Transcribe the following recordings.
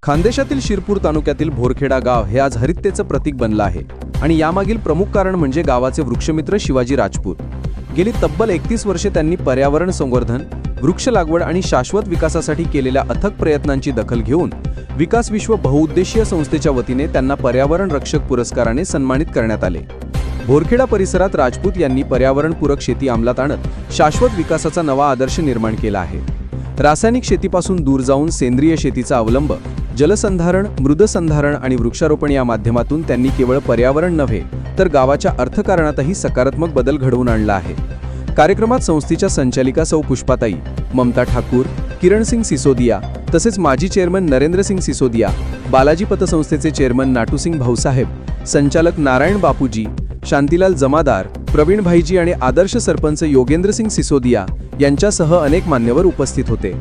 खानदेशातील शिरपूर तालुक्यातील भोरखेडा गाव हे आज हरिततेचं प्रतीक बनलं आहे आणि यामागील प्रमुख कारण म्हणजे गावाचे वृक्षमित्र शिवाजी राजपूत। गेली तब्बल 31 वर्षे त्यांनी पर्यावरण संवर्धन, वृक्ष लागवड आणि शाश्वत विकासासाठी केलेल्या अथक प्रयत्नांची दखल घेऊन विकास विश्व बहुउद्देशीय संस्थेच्या वतीने त्यांना पर्यावरण रक्षक पुरस्काराने सन्मानित करण्यात आले। भोरखेडा परिसरात राजपूत यांनी पर्यावरणपूरक शेती अंमलात आणत शाश्वत विकासाचा नवा आदर्श निर्माण केला आहे। रासायनिक शेतीपासून दूर जाऊन सेंद्रिय शेतीचा अवलंब, जलसंधारण, मृदसंधारण आणि वृक्षारोपण या माध्यमातून त्यांनी केवळ पर्यावरण नव्हे तर गावाच्या अर्थकारणातही सकारात्मक बदल घडवून आणला आहे। कार्यक्रमात संस्थेच्या संचालिका सौ पुष्पाताई, ममता ठाकूर, किरणसिंग सिसोदिया तसेच माजी चेअरमन नरेंद्रसिंग सिसोदिया, बालाजी पतसंस्थेचे चेअरमन नाटूसिंग भाऊसाहेब, संचालक नारायण बापूजी, शांतीलाल जमादार, प्रवीण भाईजी आणि आदर्श सरपंच योगेंद्रसिंग सिसोदिया यांच्यासह अनेक मान्यवर उपस्थित होते।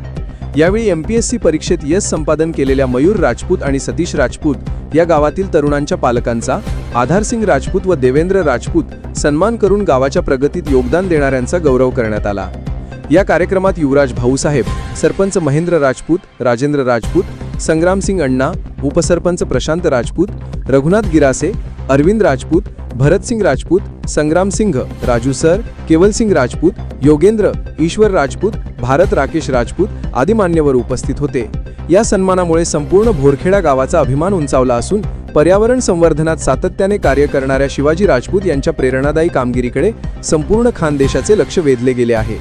यावेळी एमपीएससी परीक्षेत यश संपादन केलेल्या मयूर राजपूत आणि सतीश राजपूत या गावातील तरुणांच्या पालकांचा, आधारसिंग राजपूत व देवेंद्र राजपूत सन्मान करून गावाच्या प्रगतीत योगदान देणाऱ्यांचा गौरव करण्यात आला। या कार्यक्रमात युवराज भाऊसाहेब, सरपंच महेंद्र राजपूत, राजेंद्र राजपूत, संग्रामसिंग अण्णा, उपसरपंच प्रशांत राजपूत, रघुनाथ गिरासे, अरविंद राजपूत, भरतसिंग राजपूत, संग्राम सिंह, राजू सर, केवलसिंग राजपूत, योगेंद्र, ईश्वर राजपूत, भारत राकेश राजपूत आदी मान्यवर उपस्थित होते। या सन्मानामुळे संपूर्ण भोरखेडा गावाचा अभिमान उंचावला असून पर्यावरण संवर्धनात सातत्याने कार्य करणाऱ्या शिवाजी राजपूत यांच्या प्रेरणादायी कामगिरीकडे संपूर्ण खानदेशाचे लक्ष वेधले गेले आहे।